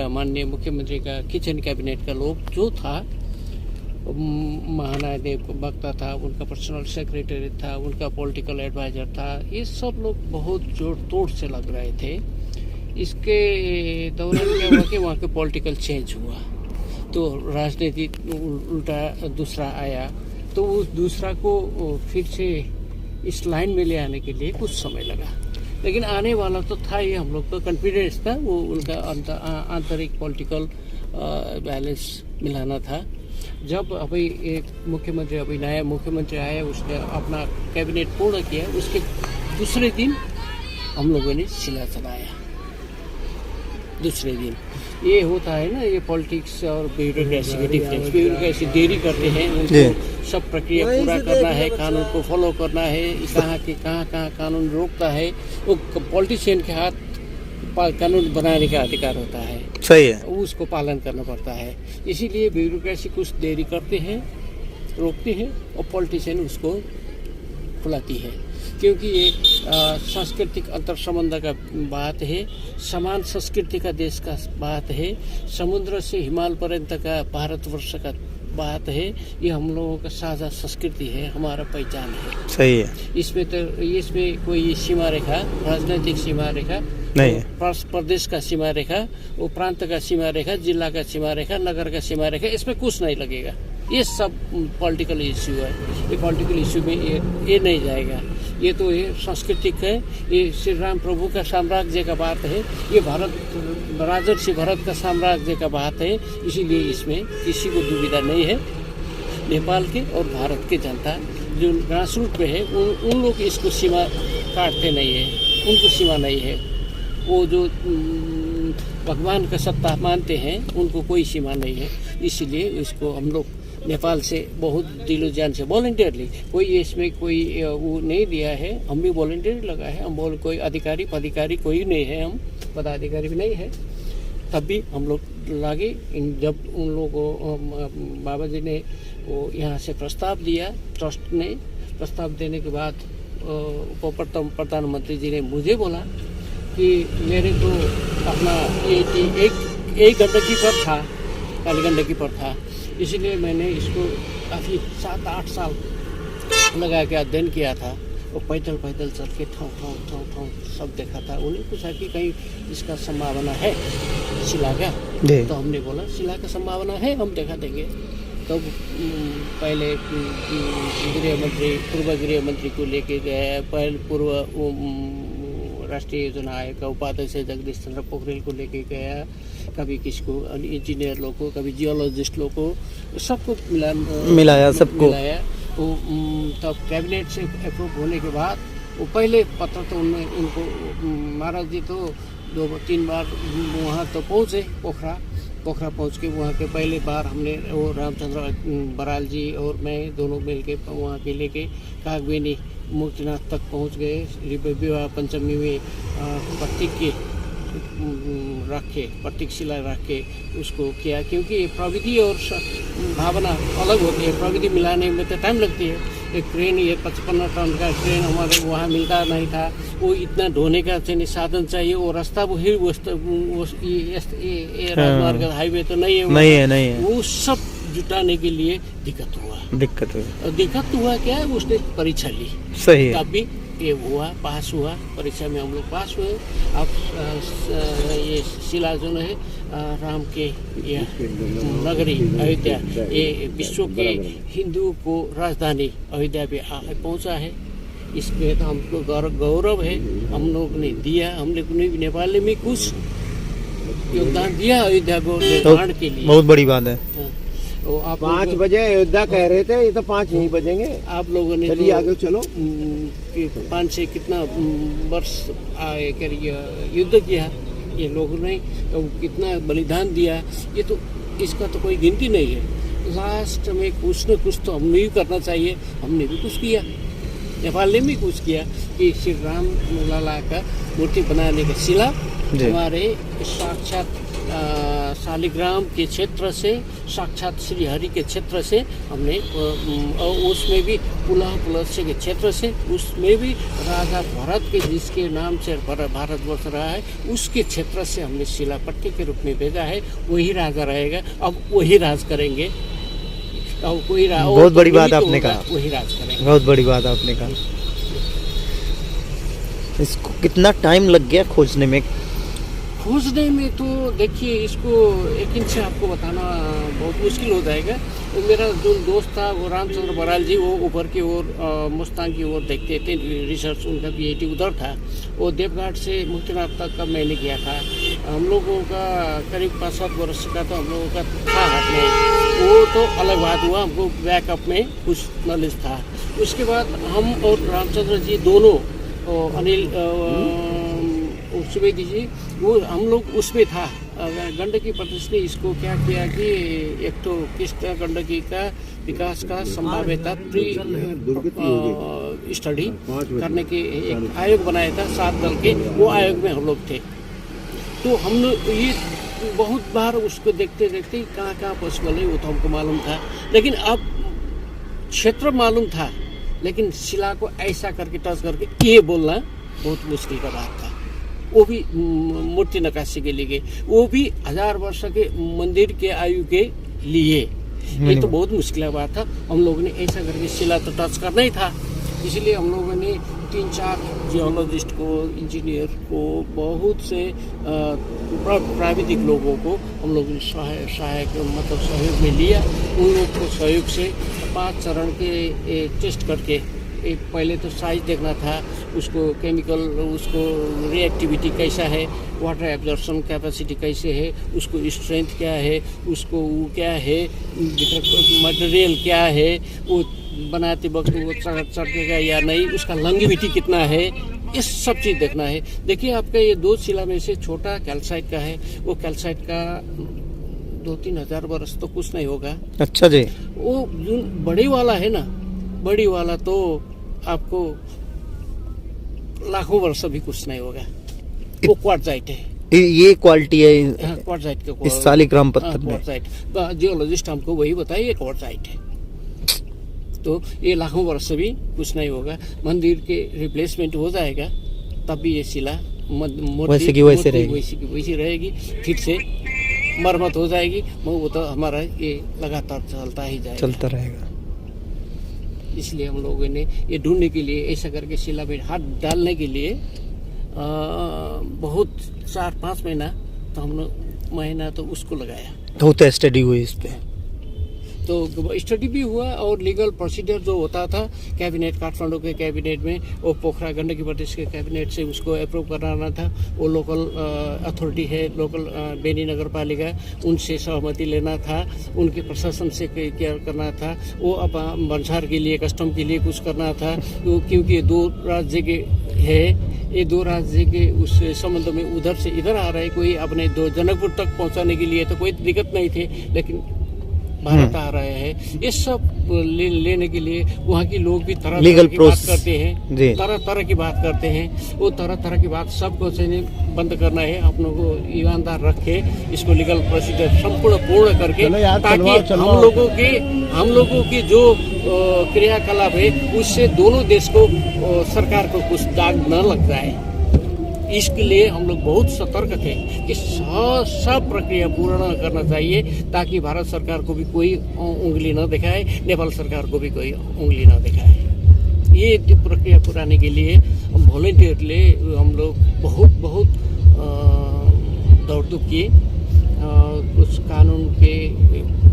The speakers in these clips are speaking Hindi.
माननीय मुख्यमंत्री का किचन कैबिनेट का लोग जो था, महानायक वक्ता था, उनका पर्सनल सेक्रेटरी था, उनका पॉलिटिकल एडवाइजर था, ये सब लोग बहुत जोड़ तोड़ से लग रहे थे। इसके दौरान क्या हुआ कि वहाँ के पॉलिटिकल चेंज हुआ, तो राजनीति उल्टा दूसरा आया, तो उस दूसरा को फिर से इस लाइन में ले आने के लिए कुछ समय लगा, लेकिन आने वाला तो था ही। हम लोग को कॉन्फिडेंस था, वो उनका आंतरिक पॉलिटिकल बैलेंस मिलाना था। जब अभी एक मुख्यमंत्री, अभी नया मुख्यमंत्री आया, उसने अपना कैबिनेट पूर्ण किया, उसके दूसरे दिन हम लोगों ने शिला चलाया। दूसरे दिन ये होता है ना, ये पॉलिटिक्स और ब्यूरोक्रेसी का डिफरेंस। ब्यूरोक्रेसी देरी करते हैं, उनको सब प्रक्रिया पूरा करना है, कानून को फॉलो करना है, कहाँ कानून रोकता है, वो पॉलिटिशियन के हाथ कानून बनाने का अधिकार होता है। सही है, उसको पालन करना पड़ता है। इसीलिए ब्यूरोक्रेसी कुछ देरी करते हैं, रोकते हैं, और पॉलिटिशियन उसको खुलाती है, क्योंकि ये सांस्कृतिक अंतर संबंध का बात है, समान संस्कृति का देश का बात है, समुद्र से हिमालय पर्यंत का भारतवर्ष का बात है। ये हम लोगों का साझा संस्कृति है, हमारा पहचान है। सही है, इसमें कोई सीमा रेखा, राजनीतिक सीमा रेखा नहीं है, प्रदेश का सीमा रेखा, वो प्रांत का सीमा रेखा, जिला का सीमा रेखा, नगर का सीमा रेखा, इसमें कुछ नहीं लगेगा। ये सब पॉलिटिकल इश्यू है। ये पॉलिटिकल इश्यू में ये नहीं जाएगा। ये तो ये सांस्कृतिक है, ये श्री राम प्रभु का साम्राज्य का बात है, ये राजर्षि भरत का साम्राज्य का बात है। इसीलिए इसमें किसी को दुविधा नहीं है। नेपाल के और भारत के जनता जो ग्रास रूट पे है, उन लोग इसको सीमा काटते नहीं है, उनको सीमा नहीं है। वो जो भगवान का सत्ता मानते हैं, उनको कोई सीमा नहीं है। इसीलिए इसको हम लोग नेपाल से बहुत दिलो जान से वॉलंटियरली, कोई इसमें कोई वो नहीं दिया है, हम भी वॉलंटियर लगा है। हम कोई अधिकारी पदाधिकारी कोई नहीं है, हम पदाधिकारी भी नहीं है, तब भी हम लोग लागे। जब उन लोगों को बाबा जी ने वो यहाँ से प्रस्ताव दिया, ट्रस्ट ने प्रस्ताव देने के बाद प्रधानमंत्री जी ने मुझे बोला कि मेरे तो अपना एक गंडकी पर था, काली गंडकी पर था, इसलिए मैंने इसको काफ़ी 7-8 साल लगा के अध्ययन किया था, और पैदल चल के ठाव सब देखा था। उन्हें पूछा कि कहीं इसका संभावना है शिला का, तो हमने बोला शिला का संभावना है, हम देखा देंगे। तो पहले पूर्व गृह मंत्री को लेके गए, पूर्व राष्ट्रीय योजना आयोग का उपाध्यक्ष जगदीश चंद्र पोखरेल को लेके गया, कभी किसको इंजीनियर लोग को, कभी जियोलॉजिस्ट लोग को, सबको मिलाया वो तब कैबिनेट से अप्रूव होने के बाद वो पहले पत्र तो उनको महाराज जी तो 2-3 बार वहाँ तो पहुँचे, पोखरा पहुँच के वहाँ के पहले बार हमने वो रामचंद्र बराल जी और मैं दोनों मिल के वहाँ के लेके कागबेनी मुक्तिनाथ तक पहुँच गए। विवाह पंचमी में प्रतीक शिला रख के उसको किया, क्योंकि प्रविधि और भावना अलग होती है। प्रविधि मिलाने में तो टाइम लगती है। एक ट्रेन, ये 55 टन का ट्रेन हमारे वहाँ मिलता नहीं था, वो इतना ढोने का साधन चाहिए, वो रास्ता राजमार्ग हाईवे तो नहीं है, वो सब जुटाने के लिए दिक्कत हुआ क्या है, उसने परीक्षा ली। सही है, तब भी ये हुआ, पास हुआ, परीक्षा में हम लोग पास हुए। अब ये शिला जो है राम के नगरी अयोध्या, ये विश्व के हिंदुओं को राजधानी अयोध्या पे पहुंचा है। इसमें तो हमको गौरव है। हम लोग ने दिया, हम लोग ने नेपाल में कुछ योगदान दिया अयोध्या को निर्माण के लिए, बहुत बड़ी बात है। तो आप 5 बजे अयोध्या कह रहे थे, ये तो 5 नहीं बजेंगे। आप लोगों ने चलिए आगे चलो। 5 से कितना वर्ष युद्ध किया ये लोगों ने, तो कितना बलिदान दिया, ये तो इसका तो कोई गिनती नहीं है। लास्ट में कुछ न कुछ तो हमें भी करना चाहिए। हमने भी कुछ किया, नेपाल ने भी कुछ किया कि श्री राम लला का मूर्ति बनाने का शिला हमारे साक्षात शालिग्राम के क्षेत्र से, साक्षात श्री हरि के क्षेत्र से हमने, और उसमें भी पुलह के क्षेत्र से, उसमें भी राजा भरत के जिसके नाम से भारतवर्ष रहा है उसके क्षेत्र से हमने शिलापट्टी के रूप में भेजा है। वही राजा रहेगा, अब वही राज करेंगे। अब कोई बहुत बड़ी बात आपने कहा, वही राज करेंगे। बहुत बड़ी बात आपने कहा। इसको कितना टाइम लग गया खोजने में? खोजने में तो देखिए, इसको एक इंच से आपको बताना बहुत मुश्किल हो जाएगा। वो मेरा जो दोस्त था वो रामचंद्र बराल जी, वो ऊपर की ओर मुस्तांग की ओर देखते थे, रिसर्च उनका PhD उधर था। वो देवघाट से मुक्तिनाथ तक का मैंने किया था। हम लोगों का करीब 5-7 वर्ष का तो हम लोगों का था हाथ में, वो तो अलग बात हुआ, हमको बैकअप में कुछ नॉलेज था। उसके बाद हम और रामचंद्र जी दोनों, अनिल सुवेदी जी, वो हम लोग उसमें था। गंडकी प्रदेश ने इसको क्या किया कि एक तो कृष्ण गंडकी का विकास का संभाव्यता प्री स्टडी करने के एक आयोग बनाया था 7 दल के, वो आयोग में हम लोग थे। तो हम लोग ये बहुत बार उसको देखते देखते कहाँ पॉसिबल है वो तो हमको मालूम था, लेकिन अब क्षेत्र मालूम था, लेकिन शिला को ऐसा करके टच करके ये बोलना बहुत मुश्किल का बात था। वो भी मूर्ति नक्काशी के लिए, वो भी 1000 वर्ष के मंदिर के आयु के लिए, ये तो बहुत मुश्किल बात था। हम लोगों ने ऐसा करके शिला तो टच करना ही था, इसलिए हम लोगों ने 3-4 जियोलॉजिस्ट को, इंजीनियर को, बहुत से प्राविधिक लोगों को हम लोगों ने सहायक मतलब सहयोग में लिया। उन लोगों को सहयोग से 5 चरण के टेस्ट करके, एक पहले तो साइज देखना था, उसको केमिकल, उसको रिएक्टिविटी कैसा है, वाटर एब्जॉर्प्शन कैपेसिटी कैसे है, उसको स्ट्रेंथ क्या है, उसको वो क्या है, मटेरियल क्या है, वो बनाते वक्त वो चढ़ेगा या नहीं, उसका लॉन्गेविटी कितना है, ये सब चीज़ देखना है। देखिए आपका ये 2 शिला में से छोटा कैल्साइट का है, वो कैल्साइट का 2-3 हज़ार वर्ष तो कुछ नहीं होगा। अच्छा जी। वो जो बड़ी वाला है ना, बड़ी वाला तो आपको लाखों वर्ष भी कुछ नहीं होगा। वो क्वार्टजाइट है, ये क्वालिटी है क्वार्टजाइट का, इस शालिग्राम पत्थर में। क्वार्टजाइट जियोलॉजिस्ट हमको वही बताया, ये क्वार्टजाइट है। तो ये लाखों वर्ष से भी कुछ नहीं होगा। मंदिर के रिप्लेसमेंट हो जाएगा तब भी ये शिला वैसे की वैसे वैसी रहेगी, फिर से मरम्मत हो जाएगी। वो तो हमारा ये लगातार चलता ही जाएगा, चलता रहेगा। इसलिए हम लोगों ने ये ढूंढने के लिए, ऐसा करके शिला में हाथ डालने के लिए बहुत 4-5 महीना तो हम लोग महीना तो उसको लगाया। तो स्टडी हुई इस पे, तो स्टडी भी हुआ और लीगल प्रोसीजर जो होता था कैबिनेट, काठमांडू के कैबिनेट में, वो पोखरा गंडकी प्रदेश के कैबिनेट से उसको अप्रूव कराना था। वो लोकल अथॉरिटी है, लोकल बेनी नगर पालिका, उनसे सहमति लेना था, उनके प्रशासन से केयर करना था। वो अब बंसार के लिए, कस्टम के लिए कुछ करना था, क्योंकि 2 राज्य के है, ये 2 राज्य के उस संबंध में उधर से इधर आ रहे, कोई अपने 2 जनकपुर तक पहुंचाने के लिए तो कोई दिक्कत नहीं थी, लेकिन भारत आ रहे हैं, ये सब लेने के लिए वहाँ के लोग भी तरह तरह की बात करते हैं, तरह तरह की बात करते हैं। वो तरह तरह की बात सबको बंद करना है, अपनों को ईमानदार रख के इसको लीगल प्रोसीजर संपूर्ण पूर्ण करके, ताकि हम लोगों की जो क्रियाकलाप है उससे दोनों देश को, सरकार को कुछ दाग न लग जाए। इसके लिए हम लोग बहुत सतर्क थे कि सब प्रक्रिया पूर्ण करना चाहिए, ताकि भारत सरकार को भी कोई उंगली न दिखाए, नेपाल सरकार को भी कोई उंगली न दिखाए। ये प्रक्रिया पुराने के लिए हम वॉलंटियरली हम लोग बहुत दौड़ धूप किए, कुछ कानून के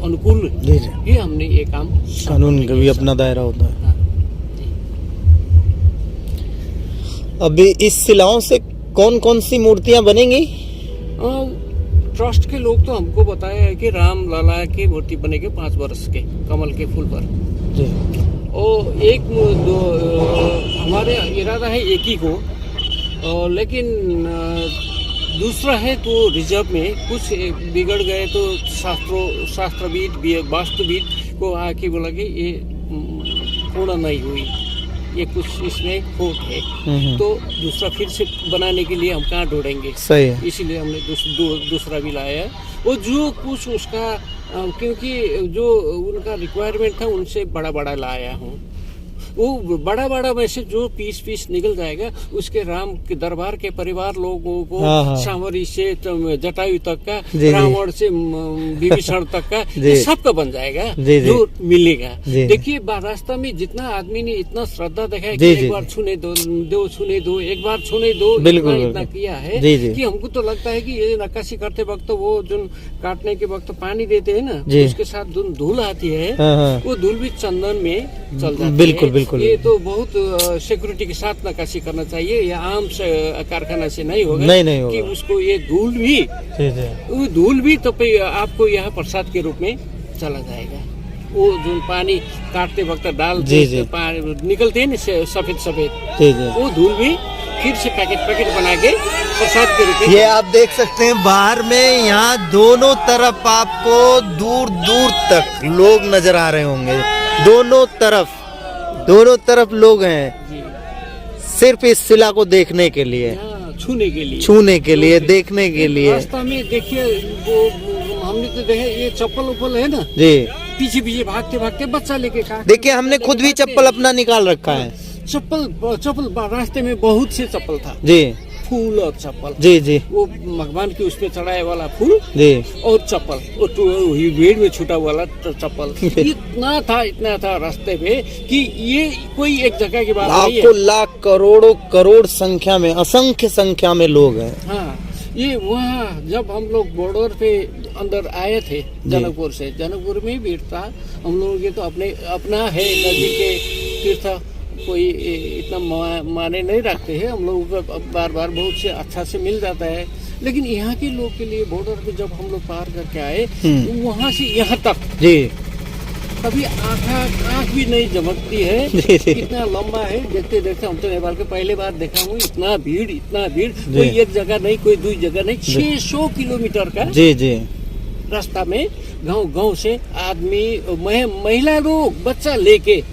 अनुकूल ही हमने ये काम, कानून का भी अपना दायरा होता है। अभी इस शिलाओं से कौन कौन सी मूर्तियां बनेंगी? ट्रस्ट के लोग तो हमको बताया है कि राम लाला की मूर्ति बनेगी 5 वर्ष के कमल के फूल पर जी। और एक हमारे इरादा है एक ही को, लेकिन दूसरा है तो रिजर्व में कुछ बिगड़ गए तो शास्त्रविद, वास्तुविद को आके बोला कि ये पूर्ण नहीं हुई, ये कुछ इसमें खोट है, तो दूसरा फिर से बनाने के लिए हम कहाँ ढूंढेंगे। सही है। इसीलिए हमने दूसरा भी लाया है। वो जो कुछ उसका क्योंकि जो उनका रिक्वायरमेंट था उनसे बड़ा बड़ा लाया हूँ। वो बड़ा बड़ा में से जो पीस निकल जाएगा उसके राम के दरबार के परिवार लोगों को सांवरी से जटायु तक का, रावण से विभीषण तक का, सबका बन जाएगा जो मिलेगा। देखिए रास्ता में जितना आदमी ने इतना श्रद्धा दिखाया कि एक बार छूने दो, एक बार छूने दो, इतना किया है कि हमको तो लगता है कि ये नक्काशी करते वक्त वो जो काटने के वक्त पानी देते हैं ना, उसके साथ जो धूल आती है वो धूल भी चंदन में चल जाती है। बिल्कुल। ये तो बहुत सिक्योरिटी के साथ नक्काशी करना चाहिए। ये आम कारखाना से नहीं होगा, नहीं होगा। कि उसको ये धूल भी तो आपको यहाँ प्रसाद के रूप में चला जाएगा। वो जो पानी काटते वक्त डाल निकलते हैं ना सफेद, वो धूल भी फिर से पैकेट बना के प्रसाद के रूप में। ये आप देख सकते हैं बाहर में, यहाँ दोनों तरफ आपको दूर दूर तक लोग नजर आ रहे होंगे। दोनों तरफ लोग हैं सिर्फ इस शिला को देखने के लिए, छूने के लिए, देखने के लिए। रास्ता में देखिए वो हमने तो देखा ये चप्पल है ना जी, पीछे भागते बच्चा लेके देखिए हमने खुद भी चप्पल अपना निकाल रखा है। चप्पल रास्ते में बहुत से चप्पल था जी, फूल और चप्पल जी, वो भगवान के उसमें चढ़ाए वाला फूल जी, और चप्पल, भीड़ में छूटा वाला चप्पल इतना था रास्ते पे कि ये कोई एक जगह की बात नहीं है। लाखों लाख करोड़ संख्या में, असंख्य संख्या में लोग हैं। हाँ, ये वहाँ जब हम लोग बॉर्डर पे अंदर आए थे जनकपुर में भीड़ था। हम लोगों के तो अपना है नदी के तीर्थ, कोई इतना माने नहीं रखते हैं। हम लोगों को बार बहुत से अच्छा से मिल जाता है, लेकिन यहाँ के लोग के लिए बॉर्डर पे जब हम लोग पार करके आए वहाँ से यहाँ तक जी, कभी आँख भी नहीं झमकती है। कितना लंबा है, देखते हम तो नेपाल के पहले बार देखा हूँ। इतना भीड़ कोई एक जगह नहीं, कोई दो जगह नहीं, 600 किलोमीटर का जी रास्ता में गाँव से आदमी, महिला लोग, बच्चा लेके,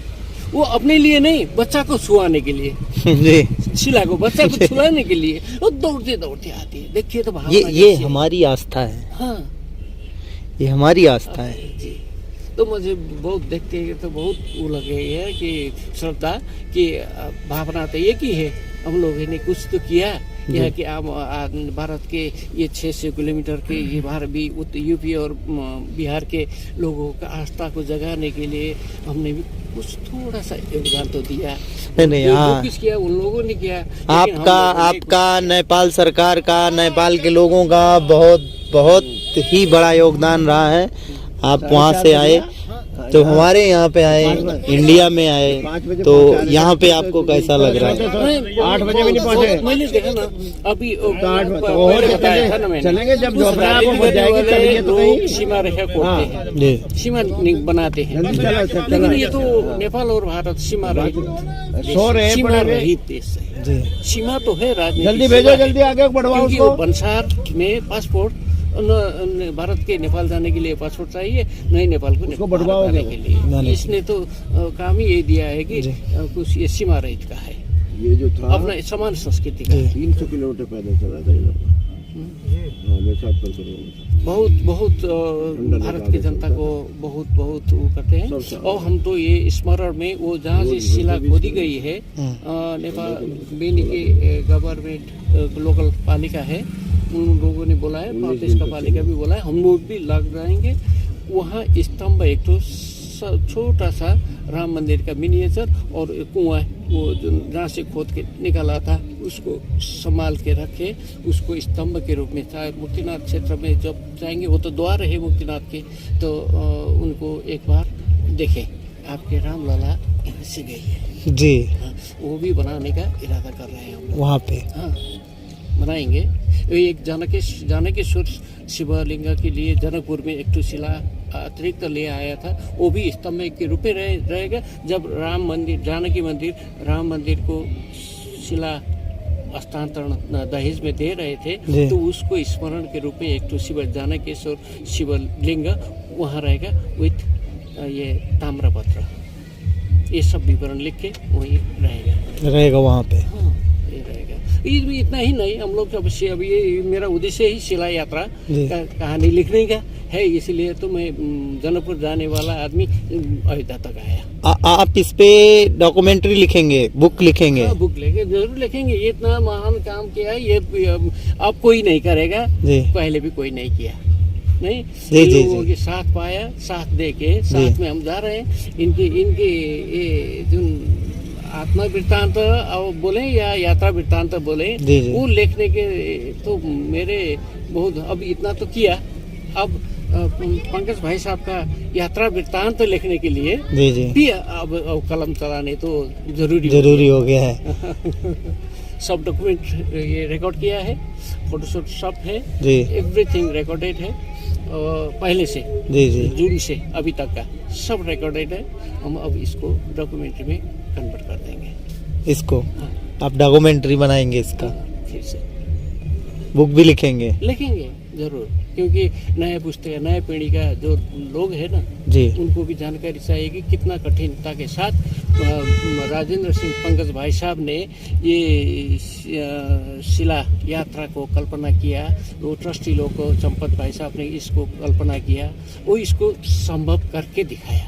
वो अपने लिए नहीं, बच्चा को छुआने के लिए जी, शिला को बच्चा को छुआने के लिए वो दौड़ते आती है। देखिए तो ये हमारी आस्था है। हाँ, ये हमारी आस्था है जी। तो मुझे बहुत देखते हैं तो बहुत वो लगे है कि श्रद्धा की भावना तो ये की है, हम लोगों ने कुछ तो किया। यहाँ के भारत के ये 600 किलोमीटर के ये भारत भी यूपी और बिहार के लोगों का आस्था को जगाने के लिए हमने भी कुछ थोड़ा सा योगदान तो दिया। नहीं किस किया, उन लोगों ने किया। आपका नेपाल सरकार का, नेपाल के लोगों का बहुत ही बड़ा योगदान रहा है। आप वहाँ से आए तो हमारे यहाँ पे आए, इंडिया में आए, तो यहाँ पे आपको कैसा लग रहा है? 8 बजे भी नहीं पहुँचे। मैंने देखा ना अभी चलेंगे जब सीमा रेखा कोटते हैं, सीमा बनाते हैं, लेकिन ये तो नेपाल और भारत सीमा रहित देश है। सीमा तो है, राजनीति जल्दी भेजो, जल्दी आगे बढ़वाओ उसको। बंसार में पासपोर्ट भारत के नेपाल जाने के लिए पासपोर्ट चाहिए, नहीं नेपाल को बढ़वाओ जाने के लिए। इसने तो काम ही ये दिया है कि कुछ ये सीमा रहित का है, ये जो था अपना समान संस्कृति का। 300 किलोमीटर पैदल चला था बहुत भारत की जनता को बहुत वो करते हैं। और हम तो ये स्मरण में वो जहाँ से शिला खोदी गई है, नेपाल बेनी के गवर्नमेंट लोकल पालिका है, उन लोगों ने बोला है, प्रदेश का पालिका भी बोला है, हम लोग भी लग जाएंगे वहाँ। स्तंभ एक तो छोटा सा राम मंदिर का मिनिएचर और कुआं, वो जो जहाँ से खोद के निकाला था उसको संभाल के रखे, उसको स्तंभ के रूप में। चाहे मुक्तिनाथ क्षेत्र में जब जाएंगे, वो तो द्वार है मुक्तिनाथ के, तो उनको एक बार देखें, आपके रामलला यहाँ से गई है जी। हाँ, वो भी बनाने का इरादा कर रहे हैं हम लोग वहाँ पे। हाँ, बनाएंगे। एक जानकेश्वर शिवलिंग के लिए जनकपुर में एक शिला अतिरिक्त ले आया था, वो भी स्तंभ के रूप में रहेगा। जब जानकी मंदिर राम मंदिर को शिला हस्तांतरण दहेज में दे रहे थे, तो उसको स्मरण के रूप में एक जानकेश्वर शिवलिंग वहाँ रहेगा विथ ये ताम्रपत्र। ये सब विवरण लिख के वही रहेगा वहाँ पे। हाँ, ये रहेगा। ये भी इतना ही नहीं, हम लोग अवश्य अभी ये मेरा उद्देश्य ही शिला यात्रा का कहानी लिखने का है, इसीलिए तो मैं जनकपुर जाने वाला आदमी अयोध्या तक आया। आप इस पे डॉक्यूमेंट्री लिखेंगे, बुक लिखेंगे? हाँ, बुक लेके जरूर लिखेंगे। ये इतना महान काम किया है, ये अब कोई नहीं करेगा, पहले भी कोई नहीं किया। नहीं, लोगों के साथ पाया, साथ दे के साथ में हम जा रहे हैं। इनके ये जो आत्मा वृत्तांत बोले या यात्रा वृत्तांत बोले, वो लिखने के तो मेरे बहुत, अब इतना तो किया, अब पंकज भाई साहब का यात्रा वृत्तांत लिखने के लिए भी अब कलम चलाने तो जरूरी हो गया है। सब डॉक्यूमेंट ये रिकॉर्ड किया है, फोटोशॉप सब है, एवरीथिंग रिकॉर्डेड है, पहले से जून से अभी तक का सब रिकॉर्डेड है। हम अब इसको डॉक्यूमेंट्री में कन्वर्ट कर देंगे। इसको आप डॉक्यूमेंट्री बनाएंगे, इसका फिर से बुक भी लिखेंगे जरूर, क्योंकि नए पुस्तक नए पीढ़ी का जो लोग है ना जी, उनको भी जानकारी चाहिए कि कितना कठिनता के साथ राजेंद्र सिंह पंकज भाई साहब ने ये शिला यात्रा को कल्पना किया। वो ट्रस्टी लोग को चंपत भाई साहब ने इसको कल्पना किया, वो इसको संभव करके दिखाया।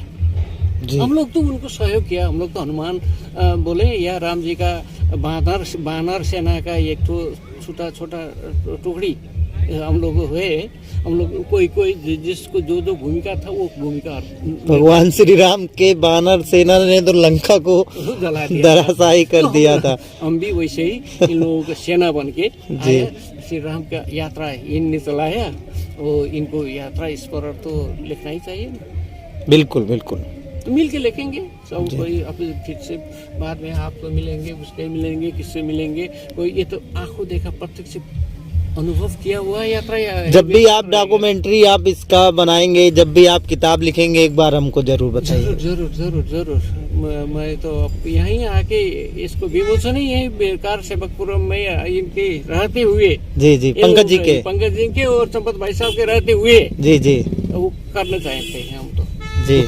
हम लोग तो उनको सहयोग किया। हम लोग तो हनुमान बोले या राम जी का बानर सेना का एक तो छोटा टुकड़ी हम लोग हुए। हम लोग कोई जिसको जो भूमिका था वो भूमिका, भगवान श्री राम के बानर सेना ने तो लंका को धराशायी कर दिया था। हम भी वैसे ही इन लोगों का सेना बन के आए। श्री राम का यात्रा इनने चलाया, और इनको यात्रा इस पर तो लिखना ही चाहिए ना। बिल्कुल तो मिल के लिखेंगे सब। कोई अपने फिर से बाद में आपको मिलेंगे, उसके मिलेंगे, किससे मिलेंगे, कोई ये तो आंखों देखा प्रत्यक्ष अनुभव किया हुआ यात्रा। जब भी आप डॉक्यूमेंट्री आप इसका बनाएंगे, जब भी आप किताब लिखेंगे, एक बार हमको जरूर बताइए। जरूर। मैं तो यहीं आके इसको विमोचन ही यही बेकार सेवकपुर में इनके रहते हुए जी पंकज जी के और चंपत भाई साहब के रहते हुए जी वो करना चाहते हैं हम तो जी।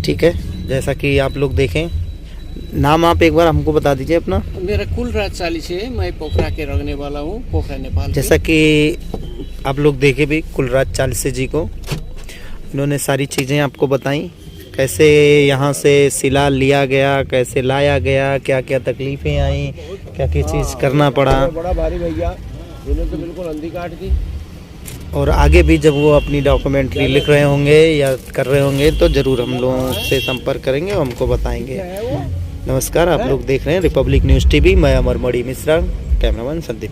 ठीक है, जैसा कि आप लोग देखें, नाम आप एक बार हमको बता दीजिए अपना। मेरा कुलराज चालीस है, मैं पोखरा के रहने वाला हूँ, पोखरा नेपाल। जैसा कि आप लोग देखे भी कुलराज चालीस जी को, इन्होंने सारी चीज़ें आपको बताई, कैसे यहाँ से शिला लिया गया, कैसे लाया गया, क्या क्या तकलीफें आई, क्या क्या चीज़ करना पड़ा। बड़ा भारी भैया, इन्होंने तो बिल्कुल अंधी काट दी। और आगे भी जब वो अपनी डॉक्यूमेंट्री लिख रहे होंगे या कर रहे होंगे तो ज़रूर हम लोगों से संपर्क करेंगे और हमको बताएंगे। नमस्कार, आप लोग देख रहे हैं रिपब्लिक न्यूज़ टीवी। मैं अमर मणि मिश्रा, कैमरामैन संदीप।